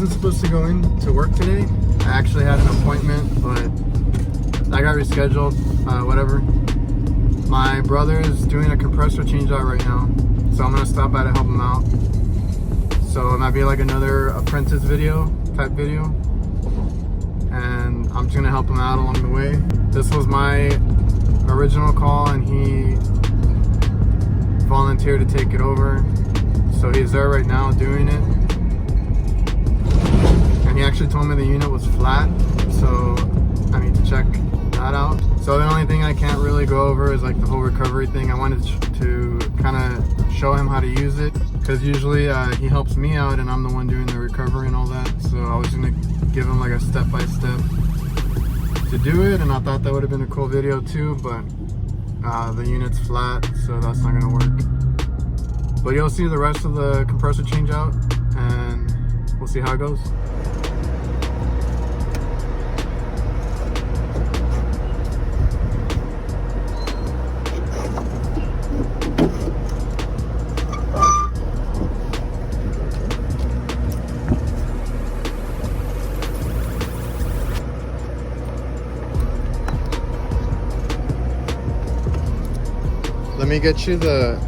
wasn't supposed to go in to work today. I actually had an appointment, but I got rescheduled, whatever. My brother is doing a compressor change out right now, so I'm gonna stop by to help him out. So it might be like another apprentice type video, and I'm just gonna help him out along the way. This was my original call, and he volunteered to take it over. So he's there right now doing it. And he actually told me the unit was flat, so I need to check that out. So the only thing I can't really go over is like the whole recovery thing. I wanted to kind of show him how to use it, because usually he helps me out and I'm the one doing the recovery and all that. So I was gonna give him like a step-by-step to do it, and I thought that would have been a cool video too, but the unit's flat, so that's not gonna work. But you'll see the rest of the compressor change out, and we'll see how it goes. Let me get you the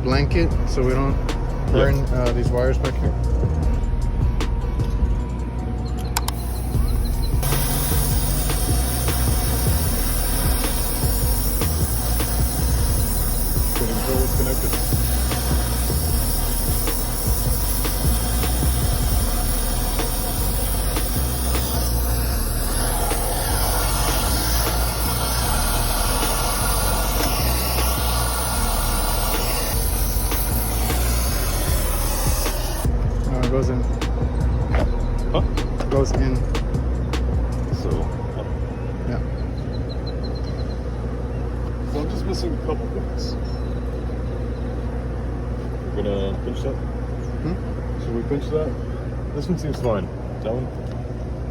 blanket so we don't burn these wires back here. It's connected. It goes in. Huh? It goes in. So, Yeah. so I'm just missing a couple things. We're gonna pinch that? Should we pinch that? This one seems fine. That one?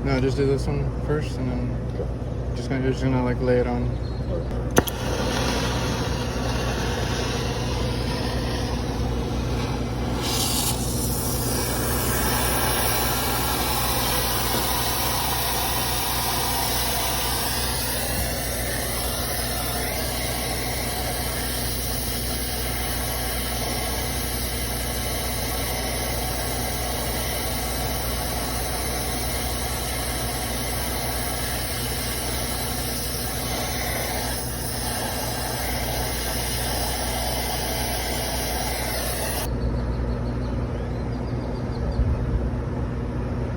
No, just do this one first, and then Okay. you're just gonna like lay it on. Alright.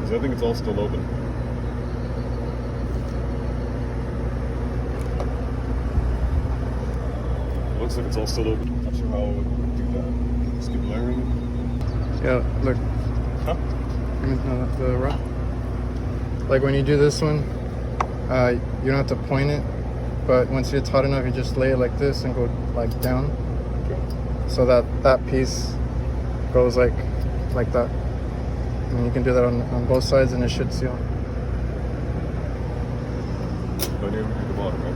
I think it's all still open. It looks like it's all still open. Not sure how I would do that. Just keep layering it. Yeah, look. Huh? No, the rod. Like when you do this one, you don't have to point it, but once it's hot enough, you just lay it like this and go like down, Okay. so that piece goes like that. And you can do that on both sides, and it should seal. But I need to do the bottom, right?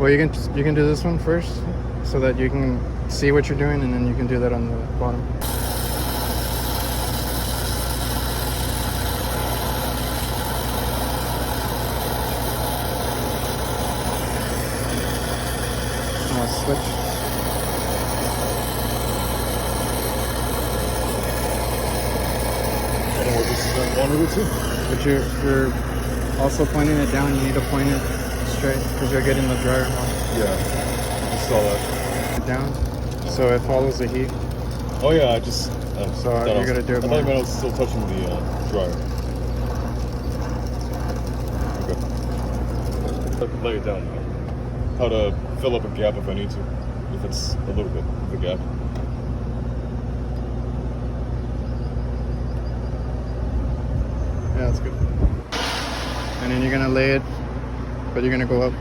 Well, you can do this one first, so that you can see what you're doing, and then you can do that on the bottom. Switch. I don't know what this is on with too. But you're also pointing it down. You need to point it straight because you're getting the dryer hot. Yeah, I just saw that. Down, so it follows the heat. Oh yeah, I just. So you're gonna do it I more. thought I was still touching the dryer. Okay. I can lay it down now. How to fill up a gap if I need to, if it's a little bit of a gap. Yeah, that's good. And then you're gonna lay it, but you're gonna go up.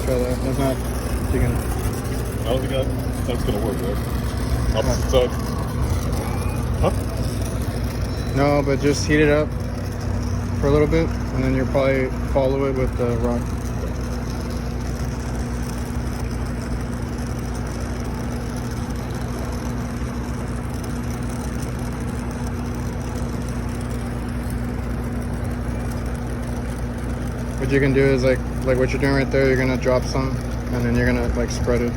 Try that. That's not. You can. I don't think that's gonna work, right? Opposite side. Huh? No, but just heat it up for a little bit, and then you'll probably follow it with the rod. What you can do is like what you're doing right there, you're gonna drop some and then you're gonna like spread it.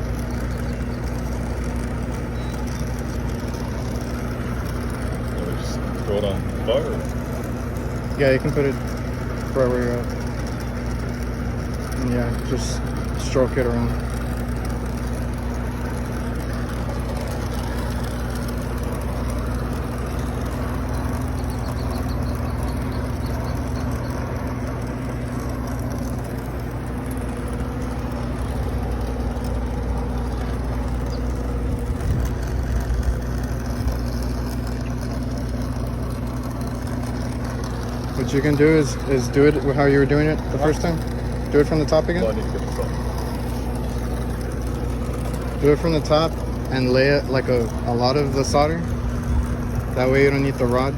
Just throw it on fire. Yeah, you can put it right where you're at. And yeah, just stroke it around. What you can do is do it how you were doing it the first time. Do it from the top again. Well, I need to get the top. Do it from the top and lay it like a lot of the solder. That way you don't need the rod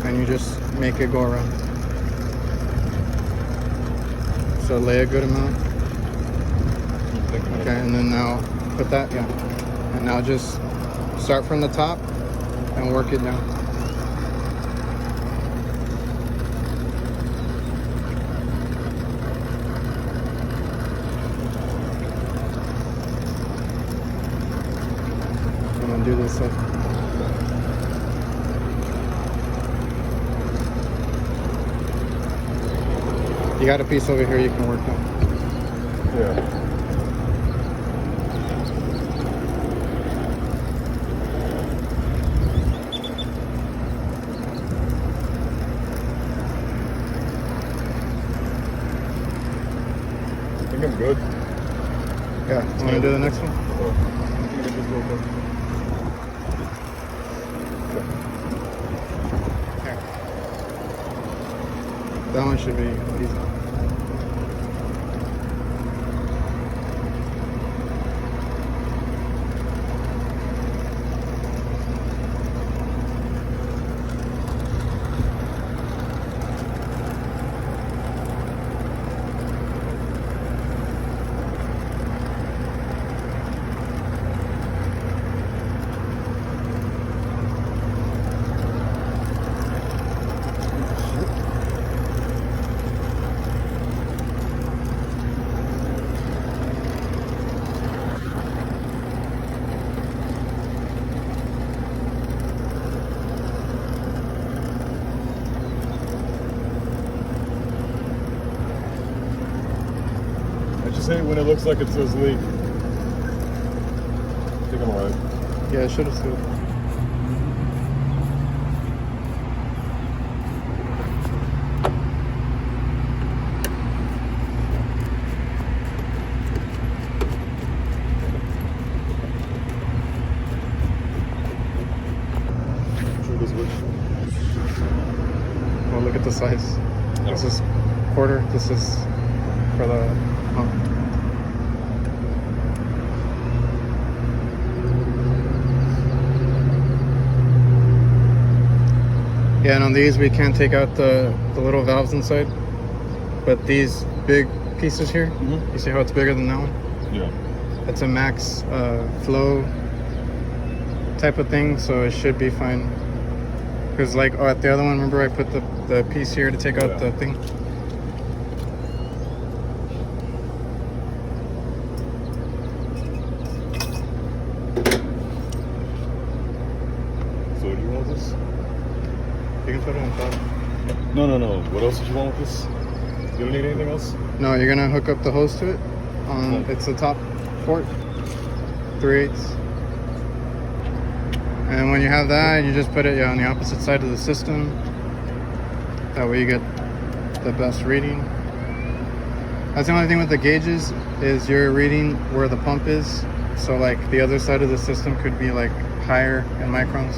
and you just make it go around. So lay a good amount. Okay, and then now put that, yeah. And now just start from the top and work it down. Do this side. You got a piece over here you can work on. Yeah. I think I'm good. Yeah, want to do the next one? That one should be easy. Just hate when it looks like it says leak. I think I'm alright. Yeah, it should have sealed. Well, look at the size. This is quarter. This is for the pump. Yeah, and on these we can't take out the little valves inside, but these big pieces here, you see how it's bigger than that one? Yeah. It's a max flow type of thing, so it should be fine. Because like at the other one, remember I put the piece here to take out the thing? So do you want this? You can put it on top. No. What else did you want with this? You don't need anything else? No, you're gonna hook up the hose to it. It's the top port, 3/8. And when you have that, you just put it on the opposite side of the system. That way you get the best reading. That's the only thing with the gauges is you're reading where the pump is. So like the other side of the system could be like higher in microns.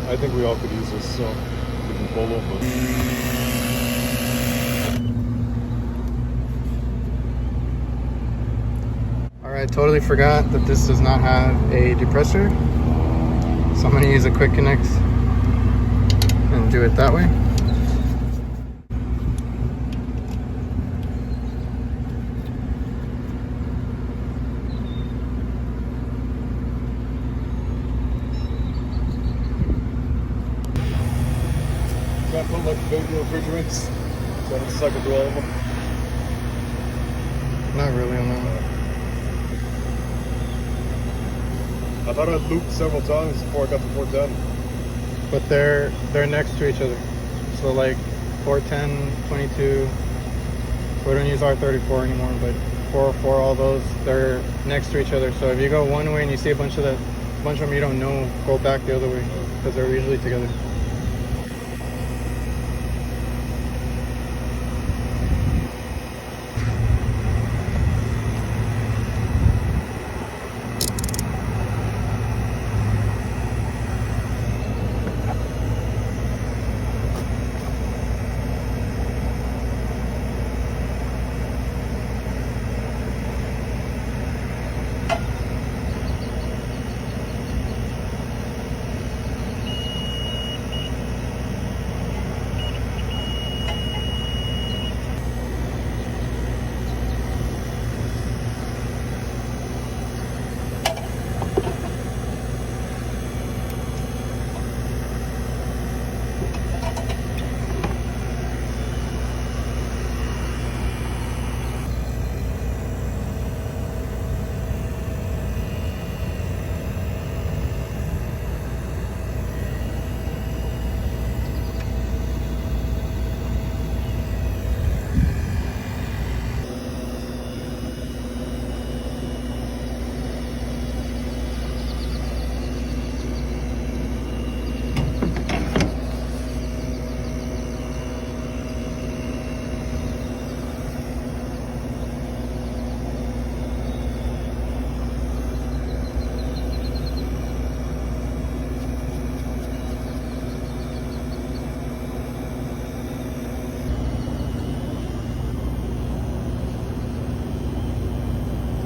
I think we all could use this, so we can pull over. I totally forgot that this does not have a depressor, so I'm going to use a quick connect. and do it that way. Got put like big refrigerants, so it's cycle through all of them. Not really on that one. I thought I'd looped several times before I got to 410. But they're next to each other. So like 410, 22. We don't use R34 anymore, but 404, all those, they're next to each other. So if you go one way and you see a bunch of them you don't know, go back the other way because they're usually together.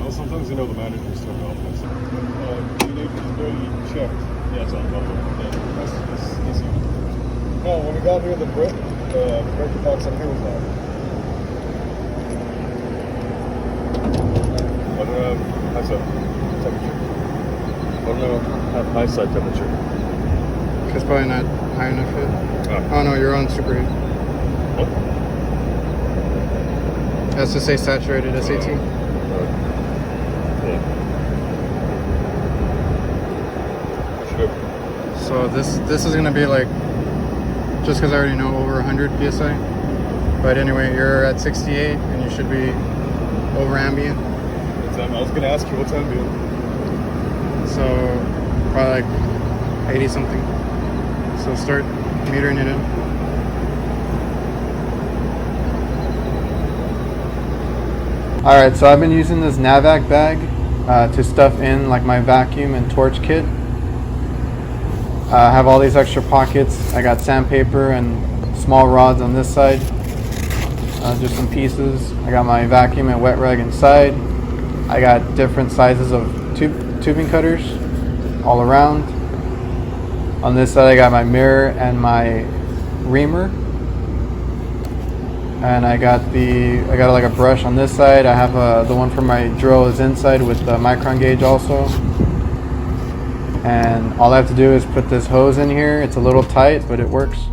Sometimes the manager's turned off. Teenagers dirty checked. Yeah, it's on the bottom. Yeah, that's easy. No, when we got near the brick, the breaker box on here was off. I don't have high side temperature. I don't have high side temperature. It's probably not high enough yet. Oh no, you're on superheat. What? That's to say saturated SAT. So this is gonna be like, just because I already know, over 100 psi. But anyway, you're at 68 and you should be over ambient. I was gonna ask you what's ambient. So probably like 80 something. So start metering it in. All right, so I've been using this Navac bag to stuff in like my vacuum and torch kit. I have all these extra pockets. I got sandpaper and small rods on this side, just some pieces. I got my vacuum and wet rag inside. I got different sizes of tubing cutters all around. On this side I got my mirror and my reamer. And I got like a brush on this side. I have the one for my drill is inside with the micron gauge also. And all I have to do is put this hose in here. It's a little tight, but it works.